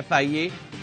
FIA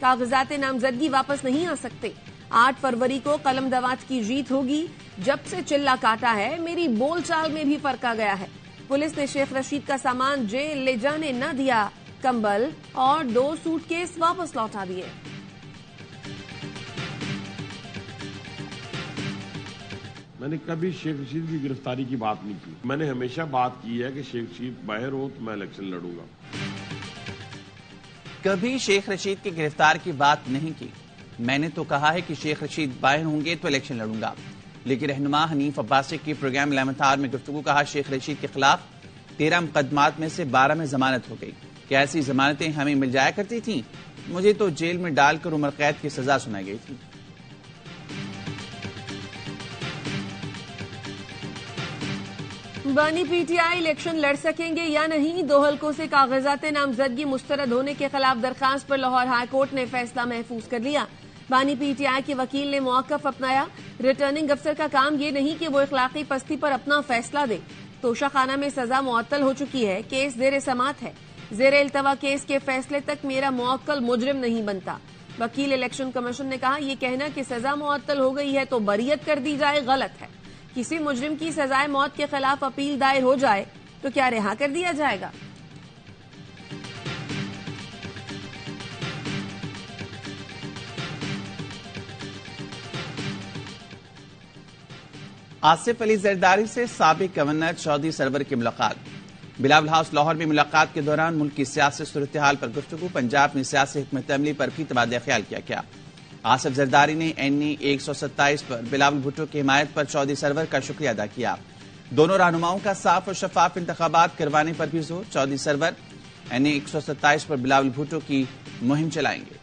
کاغذات نامزدگی واپس نہیں آ سکتے۔ 8 فروری کو قلم دوات کی جیت ہوگی۔ جب سے چلا کاٹا ہے میری بول چال میں بھی فرق آ گیا ہے۔ پولیس نے شیخ رشید کا سامان جیل لے جانے نہ دیا، کمبل اور 2 سوٹ کیس واپس لوٹا دیے۔ میں نے کبھی شیخ رشید کی گرفتاری کی بات نہیں کی۔ میں نے ہمیشہ بات کی ہے کہ شیخ رشید باہر ہو تو میں الیکشن لڑوں گا۔ کبھی شیخ رشید کی گرفتار کی بات نہیں کی۔ میں نے تو کہا ہے کہ شیخ رشید باہر ہوں گے تو الیکشن لڑوں گا، لیکن رہنما حنیف عباسی کی پروگرام لامتار میں گفتگو کہا شیخ رشید کے خلاف 13 مقدمات میں سے 12 میں ضمانت ہو گئی۔ کیا ایسی ضمانتیں ہمیں مل جایا کرتی تھیں؟ مجھے تو جیل میں ڈال کر عمر قید کی سزا سنائی گئی تھی۔ بانی پی ٹی آئی الیکشن لڑ سکیں گے یا نہیں؟ 2 حلقوں سے کاغذات نامزدگی مسترد ہونے کے خلاف درخواست پر لاہور ہائی کورٹ نے فیصلہ محفوظ کر لیا۔ بانی پی ٹی آئی کے وکیل نے موقف اپنایا۔ ریٹرننگ افسر کا کام یہ نہیں کہ وہ اخلاقی پستی پر اپنا فیصلہ دے۔ توشہ خانہ میں سزا معطل ہو چکی ہے، کیس زیر سماعت ہے۔ زیر التوا کیس کے فیصلے تک میرا موکل مجرم نہیں بنتا۔ وکیل الیکشن کمیشن نے کہا یہ کہنا کہ سزا معطل ہو گئی ہے تو بریت کر دی جائے غلط ہے۔ کسی مجرم کی سزائے موت کے خلاف اپیل دائر ہو جائے تو کیا رہا کر دیا جائے گا؟ آصف علی زرداری سے سابق گورنر چودھری سرور کی ملاقات۔ بلاول ہاؤس لاہور میں ملاقات کے دوران ملک کی سیاسی صورتحال پر گفتگو، پنجاب میں سیاسی حکمت عملی پر بھی تبادلہ خیال کیا گیا۔ آصف زرداری نے NE 127 پر بلاول بھٹو کی حمایت پر چودھری سرور کا شکریہ ادا کیا۔ دونوں رہنماؤں کا صاف اور شفاف انتخابات کروانے پر بھی زور۔ چودھری سرور NE 127 پر بلاول بھٹو کی مہم چلائیں گے۔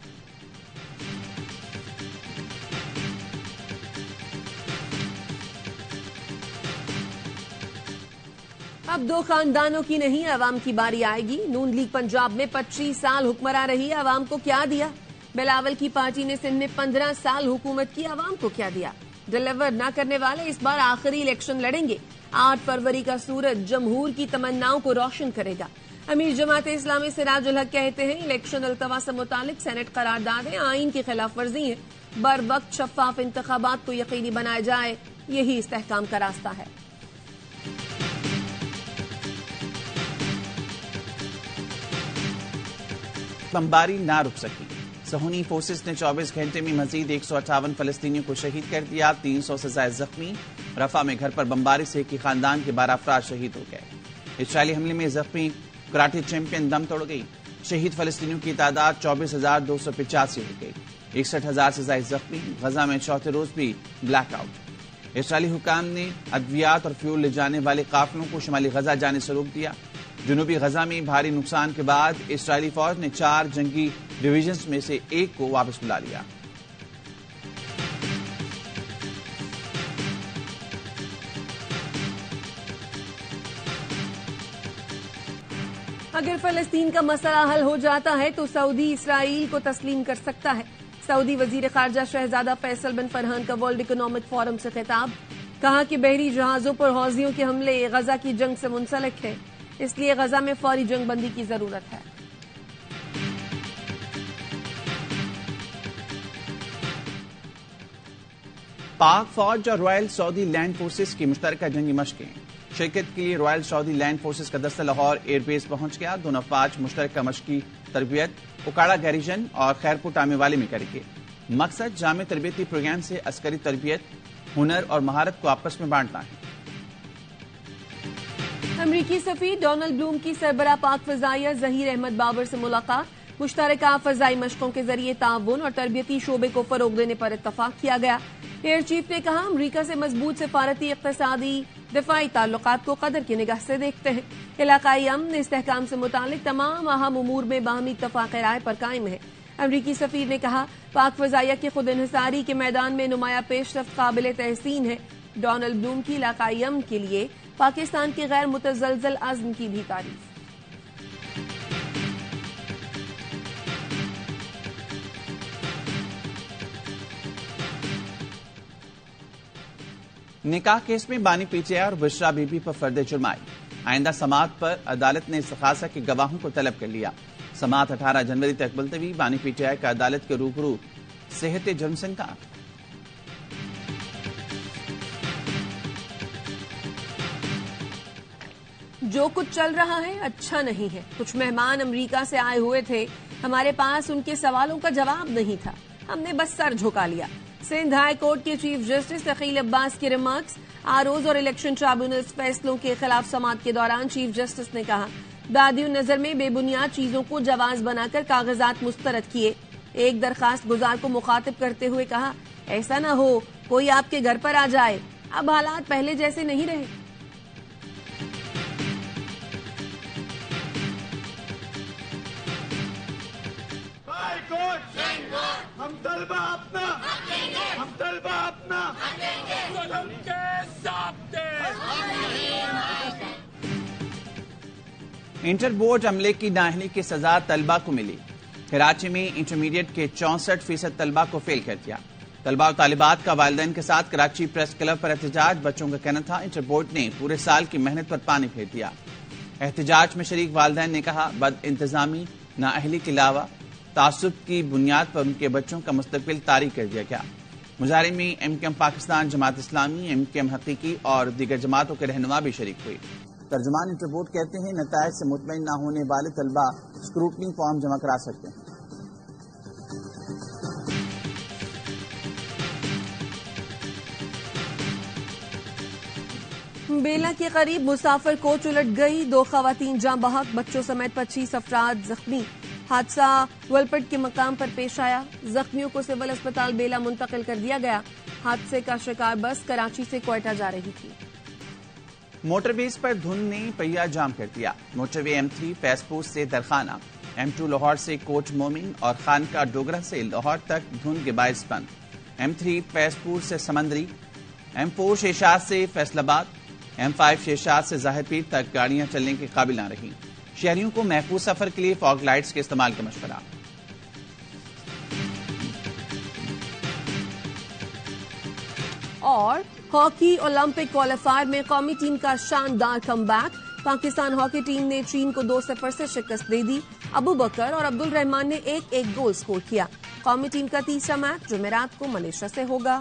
اب 2 خاندانوں کی نہیں عوام کی باری آئے گی۔ نون لیگ پنجاب میں 25 سال حکمراں رہی، عوام کو کیا دیا؟ بلاول کی پارٹی نے سندھ میں 15 سال حکومت کی، عوام کو کیا دیا؟ ڈیلیور نہ کرنے والے اس بار آخری الیکشن لڑیں گے۔ 8 فروری کا سورج جمہور کی تمناؤں کو روشن کرے گا۔ امیر جماعت اسلامی سراج الحق کہتے ہیں الیکشن التوا سے متعلق سینٹ قراردادیں آئین کی خلاف ورزی ہیں، بر وقت شفاف انتخابات کو یقینی بنایا جائے، یہی استحکام کا راستہ ہے۔ بمباری نہ رک سکی، صہیونی فورسز نے 24 گھنٹے میں مزید 158 فلسطینیوں کو شہید کر دیا، 300 سے زائد زخمی۔ رفح میں گھر پر بمباری سے ایک ہی خاندان کے 12 افراد شہید ہو گئے۔ اسرائیلی حملے میں زخمی کراٹے چیمپئن دم توڑ گئی۔ شہید فلسطینیوں کی تعداد 24,285 ہو گئی، 61,000 سے زائد زخمی۔ غزہ میں چوتھے روز بھی بلیک آؤٹ۔ اسرائیلی حکام نے ادویات اور فیول لے جانے والے قافلوں کو شمالی غزہ جانے سے روک دیا۔ جنوبی غزہ میں بھاری نقصان کے بعد اسرائیلی فوج نے 4 جنگی ڈویژنز میں سے ایک کو واپس بلا لیا۔ اگر فلسطین کا مسئلہ حل ہو جاتا ہے تو سعودی اسرائیل کو تسلیم کر سکتا ہے۔ سعودی وزیر خارجہ شہزادہ فیصل بن فرحان کا ورلڈ اکنامک فورم سے خطاب، کہا کہ بحری جہازوں پر حوثیوں کے حملے غزہ کی جنگ سے منسلک ہے، اس لیے غزہ میں فوری جنگ بندی کی ضرورت ہے۔ پاک فوج اور رائل سعودی لینڈ فورسز کی مشترکہ جنگی مشقیں۔ شرکت کے لیے رائل سعودی لینڈ فورسز کا دستہ لاہور ایئر بیس پہنچ گیا۔ دونوں افواج مشترکہ مشقی تربیت اکاڑا گیریژن اور خیرپور ٹامے والے میں کریں گے۔ مقصد جامع تربیتی پروگرام سے عسکری تربیت، ہنر اور مہارت کو آپس میں بانٹنا ہے۔ امریکی سفیر ڈونلڈ بلوم کی سربراہ پاک فضائیہ ظہیر احمد بابر سے ملاقات، مشترکہ فضائی مشقوں کے ذریعے تعاون اور تربیتی شعبے کو فروغ دینے پر اتفاق کیا گیا۔ ایئر چیف نے کہا امریکہ سے مضبوط سفارتی، اقتصادی، دفاعی تعلقات کو قدر کی نگاہ سے دیکھتے ہیں۔ علاقائی امن استحکام سے متعلق تمام اہم امور میں باہمی اتفاق رائے پر قائم ہے۔ امریکی سفیر نے کہا پاک فضائیہ کی خود انحصاری کے میدان میں نمایاں پیش رفت قابل تحسین ہے۔ ڈونلڈ بلوم کی علاقائی امن کے لیے پاکستان کے غیر متزلزل عزم کی بھی تعریف۔ نکاح کیس میں بانی پی ٹی آئی اور بشرا بی بی پر فرد جرم عائد۔ آئندہ سماعت پر عدالت نے استغاثہ کے گواہوں کو طلب کر لیا۔ سماعت 18 جنوری تک ملتوی، بانی پی ٹی آئی کا عدالت کے روبرو صحت جرم سے انکار۔ جو کچھ چل رہا ہے اچھا نہیں ہے۔ کچھ مہمان امریکہ سے آئے ہوئے تھے، ہمارے پاس ان کے سوالوں کا جواب نہیں تھا، ہم نے بس سر جھکا لیا۔ سندھ ہائی کورٹ کے چیف جسٹس ثقیل عباس کے ریمارکس۔ آروز اور الیکشن ٹرائبونلز فیصلوں کے خلاف سماعت کے دوران چیف جسٹس نے کہا، بادی نظر میں بے بنیاد چیزوں کو جواز بنا کر کاغذات مسترد کیے۔ ایک درخواست گزار کو مخاطب کرتے ہوئے کہا، ایسا نہ ہو کوئی آپ کے گھر پر آ جائے، اب حالات پہلے جیسے نہیں رہے۔ انٹر بورڈ عملے کی نااہلی کی سزا طلبہ کو ملی۔ کراچی میں انٹرمیڈیٹ کے 64% طلبہ کو فیل کر دیا۔ طلبہ و طالبات کا والدین کے ساتھ کراچی پریس کلب پر احتجاج۔ بچوں کا کہنا تھا انٹر بورڈ نے پورے سال کی محنت پر پانی پھیر دیا۔ احتجاج میں شریک والدین نے کہا، بد انتظامی، نااہلی کے علاوہ تعصب کی بنیاد پر ان کے بچوں کا مستقبل طاری کر دیا گیا۔ مظاہرے میں M Q M Pakistan, Jamaat Islami, M Q M حقیقی اور دیگر جماعتوں کے رہنما بھی شریک ہوئے۔ ترجمان انٹر بورڈ کہتے ہیں، نتائج سے مطمئن نہ ہونے والے طلبہ اسکروٹنی فارم جمع کرا سکتے ہیں۔ بیلا کے قریب مسافر کوچ الٹ گئی، 2 خواتین جاں بحق، بچوں سمیت 25 افراد زخمی۔ حادثہ ولپٹ کے مقام پر پیش آیا، زخمیوں کو سول اسپتال بیلا منتقل کر دیا گیا۔ حادثے کا شکار بس کراچی سے کوئٹہ جا رہی تھی۔ موٹر ویز پر دھند نے پہیہ جام کر دیا۔ موٹر وے M3 فیضپور سے درخانہ، M2 لاہور سے کوٹ مومن اور خانقاہ ڈوگرہ سے لاہور تک دھند کے باعث بند۔ M3 فیضپور سے سمندری، M4 شیشاد سے فیصل آباد، M5 شیشاد سے ظاہر پیر تک گاڑیاں چلنے کے قابل نہ رہیں۔ شہریوں کو محفوظ سفر کے لیے فاگ لائٹس کے استعمال کا مشورہ۔ اور ہاکی اولمپک کوالیفائر میں قومی ٹیم کا شاندار come back, Pakistan hockey team نے چین کو 2-0 سے شکست دے دی۔ ابو بکر اور عبد الرحمان نے 1-1 گول سکور کیا۔ قومی ٹیم کا تیسرا میچ جمعرات کو ملیشیا سے ہوگا۔